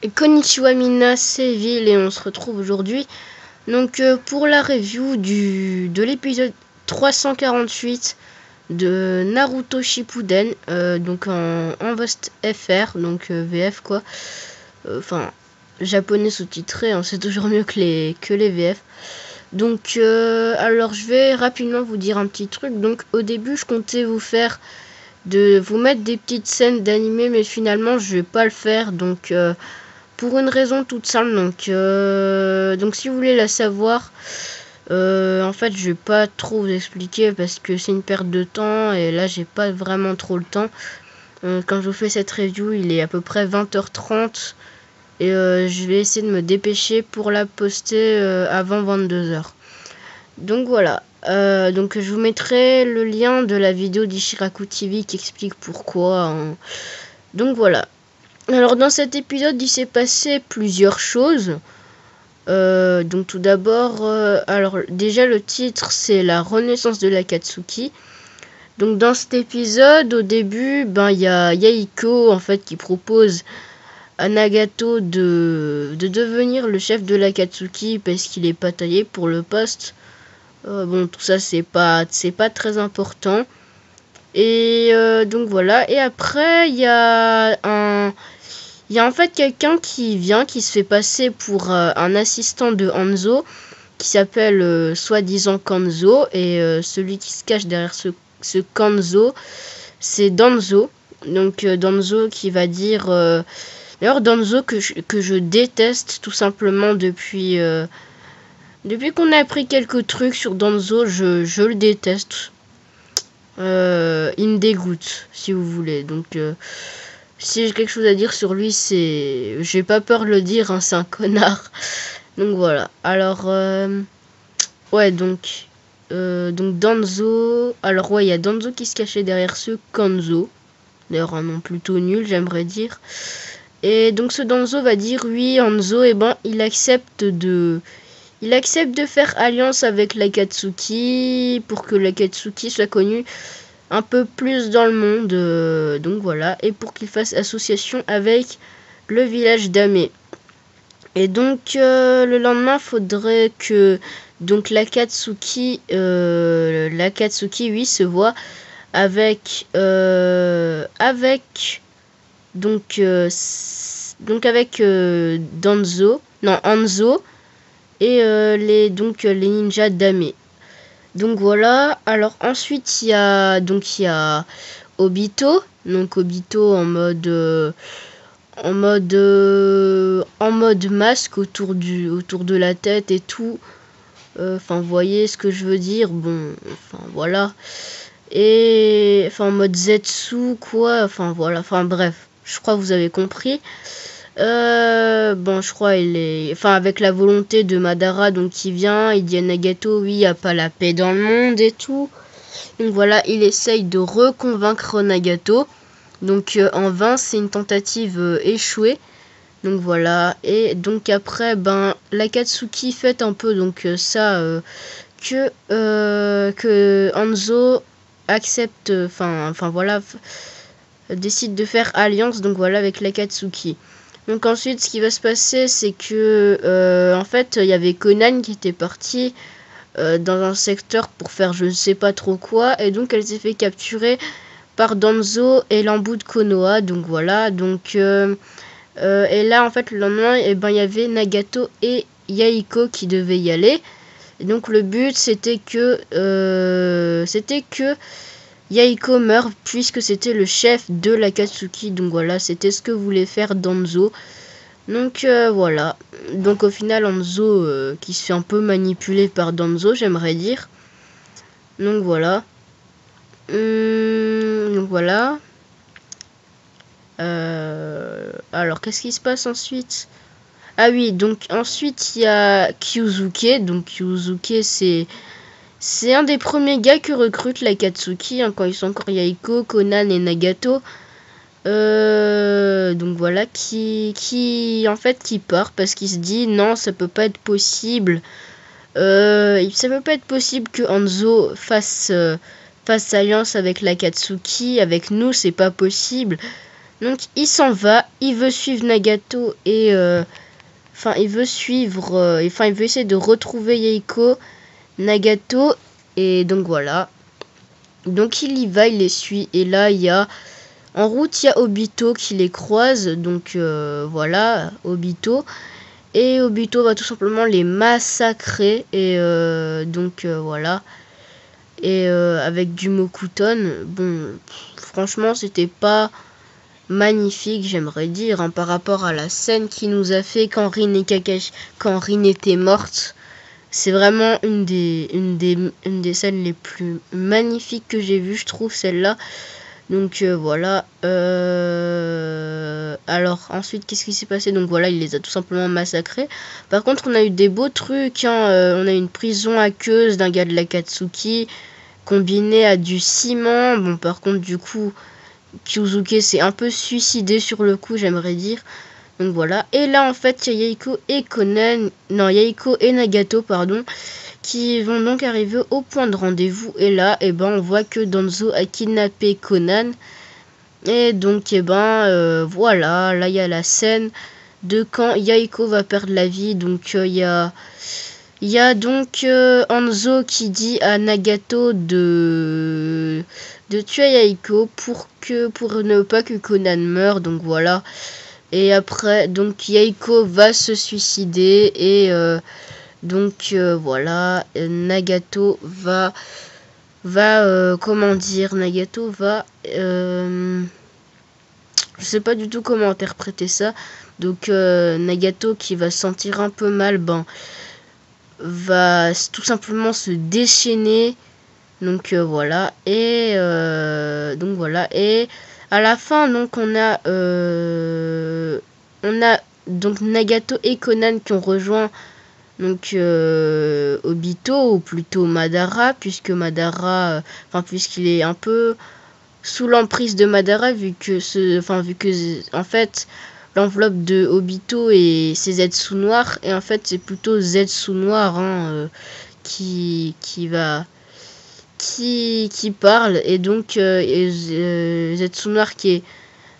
Et konnichiwa mina, c'est Ville et on se retrouve aujourd'hui donc pour la review de l'épisode 348 de Naruto Shippuden, donc en Vost FR, donc VF quoi, enfin japonais sous-titré, hein, c'est toujours mieux que les VF. Donc alors je vais rapidement vous dire un petit truc. Donc au début je comptais vous mettre des petites scènes d'animé, mais finalement je vais pas le faire, donc pour une raison toute simple. Donc si vous voulez la savoir, en fait je vais pas trop vous expliquer parce que c'est une perte de temps et là j'ai pas vraiment trop le temps. Quand je vous fais cette review, il est à peu près 20h30 et je vais essayer de me dépêcher pour la poster avant 22h. Donc voilà, donc je vous mettrai le lien de la vidéo d'Ishiraku TV qui explique pourquoi, hein. Donc voilà. Alors dans cet épisode il s'est passé plusieurs choses. Donc tout d'abord, alors déjà le titre c'est la renaissance de l'Akatsuki. Donc dans cet épisode au début, il y a Yahiko en fait qui propose à Nagato de devenir le chef de l'Akatsuki parce qu'il est pas taillé pour le poste. Bon, tout ça c'est pas très important. Et donc voilà. Et après il y a en fait quelqu'un qui se fait passer pour un assistant de Hanzo, qui s'appelle soi-disant Kanzo, et celui qui se cache derrière ce Kanzo, c'est Danzo. Donc Danzo qui va dire... D'ailleurs Danzo que je déteste tout simplement depuis qu'on a appris quelques trucs sur Danzo, je le déteste. Il me dégoûte, si vous voulez. Donc... si j'ai quelque chose à dire sur lui, j'ai pas peur de le dire, hein, c'est un connard. Donc voilà. Alors, ouais, donc Danzo. Alors, ouais, il y a Danzo qui se cachait derrière ce Kanzo. D'ailleurs, un nom plutôt nul, j'aimerais dire. Et donc, ce Danzo va dire oui, Hanzo, il accepte de faire alliance avec l'Akatsuki pour que l'Akatsuki soit connu un peu plus dans le monde, donc voilà, et pour qu'il fasse association avec le village d'Ame. Et donc le lendemain, faudrait que donc l'Akatsuki oui se voit avec Hanzo et les ninjas d'Ame. Donc voilà. Alors ensuite il y a Obito. Donc Obito en mode masque autour de la tête et tout. Enfin vous voyez ce que je veux dire. Bon, enfin voilà. Et enfin en mode Zetsu quoi. Enfin voilà. Enfin bref, je crois que vous avez compris. Bon, je crois avec la volonté de Madara, donc il vient, il dit à Nagato, oui, il n'y a pas la paix dans le monde et tout. Donc voilà, il essaye de reconvaincre Nagato. Donc en vain, c'est une tentative échouée. Donc voilà, et donc après, l'Akatsuki fait un peu donc que Hanzo accepte, enfin voilà, décide de faire alliance, donc voilà, avec l'Akatsuki. Donc ensuite, ce qui va se passer, c'est que en fait, il y avait Conan qui était parti dans un secteur pour faire je ne sais pas trop quoi, et donc elle s'est fait capturer par Danzo et l'embout de Konoha. Donc voilà, donc et là en fait le lendemain, il y avait Nagato et Yahiko qui devaient y aller. Et donc le but c'était que Yahiko meurt puisque c'était le chef de l'Akatsuki. Donc voilà, c'était ce que voulait faire Danzo. Donc voilà. Donc au final Hanzo qui se fait un peu manipuler par Danzo, j'aimerais dire. Donc voilà. Donc voilà. Alors qu'est-ce qui se passe ensuite? Ah oui, donc ensuite il y a Kyuzuke. Donc Kyuzuke c'est un des premiers gars que recrute l'Akatsuki, hein, quand ils sont encore Yahiko, Conan et Nagato. Donc voilà, qui part parce qu'il se dit non, ça peut pas être possible. Ça peut pas être possible que Hanzo fasse alliance avec l'Akatsuki. Avec nous, c'est pas possible. Donc il s'en va, il veut suivre Nagato et enfin il veut suivre, enfin il veut essayer de retrouver Yaiko, Nagato, et donc voilà. Donc il y va, il les suit, et là il y a en route il y a Obito qui les croise, donc voilà, Obito. Et Obito va tout simplement les massacrer, et donc voilà. Et avec du Mokuton, bon, franchement c'était pas magnifique, j'aimerais dire, hein, par rapport à la scène qui nous a fait quand Rin et Kakashi, quand Rin était morte. C'est vraiment une des scènes les plus magnifiques que j'ai vues, je trouve, celle-là. Donc voilà. Alors ensuite, qu'est-ce qui s'est passé? Donc voilà, il les a tout simplement massacrés. Par contre, on a eu des beaux trucs, hein. On a eu une prison aqueuse d'un gars de l'Akatsuki combiné à du ciment. Bon, par contre, du coup, Kyuzuke s'est un peu suicidé sur le coup, j'aimerais dire. Donc voilà. Et là, en fait, il y a Yaiko et Conan, non, Yaiko et Nagato, pardon, qui vont donc arriver au point de rendez-vous. Et là, eh ben, on voit que Danzo a kidnappé Conan. Et donc, eh ben, voilà, là, il y a la scène de quand Yaiko va perdre la vie. Donc, il y a donc Hanzo qui dit à Nagato de tuer Yaiko pour ne pas que Conan meure. Donc, voilà. Et après, donc, Yaiko va se suicider. Et donc voilà, Nagato comment dire, Nagato va je sais pas du tout comment interpréter ça. Donc Nagato qui va se sentir un peu mal, ben va tout simplement se déchaîner. Donc voilà, et donc voilà, et à la fin, donc on a donc Nagato et Conan qui ont rejoint donc Obito, ou plutôt Madara, puisque Madara, puisqu'il est un peu sous l'emprise de Madara, vu que en fait l'enveloppe de Obito et c'est Zetsu noir, et en fait c'est plutôt Zetsu noir, hein, qui parle, et donc Zetsu noir qui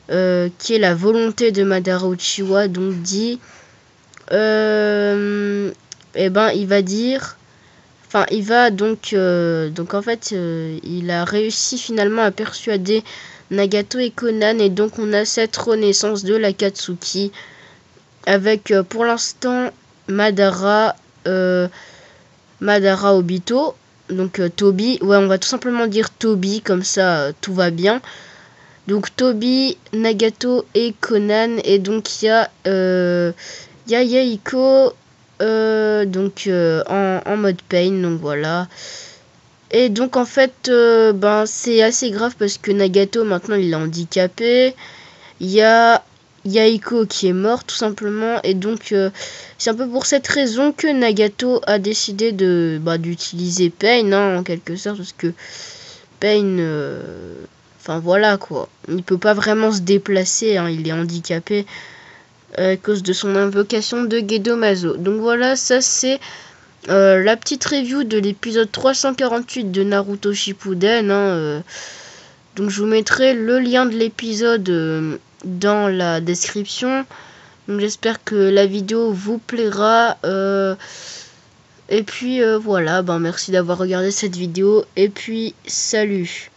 est la volonté de Madara Uchiwa, donc dit eh ben il va dire, enfin il va donc en fait il a réussi finalement à persuader Nagato et Conan, et donc on a cette renaissance de l'Akatsuki avec pour l'instant Madara Obito, donc Toby, ouais, on va tout simplement dire Toby, comme ça tout va bien. Donc Toby, Nagato et Conan, et donc il y a Yaiko donc en mode pain, donc voilà. Et donc en fait ben c'est assez grave parce que Nagato maintenant il est handicapé. Il y a Yaiko qui est mort tout simplement, et donc c'est un peu pour cette raison que Nagato a décidé d'utiliser Pain, hein, en quelque sorte, parce que Pain enfin voilà quoi, il peut pas vraiment se déplacer, hein, il est handicapé à cause de son invocation de Gedomazo. Donc voilà, ça c'est la petite review de l'épisode 348 de Naruto Shippuden, hein, donc je vous mettrai le lien de l'épisode dans la description. Donc j'espère que la vidéo vous plaira. Et puis voilà, ben merci d'avoir regardé cette vidéo. Et puis salut.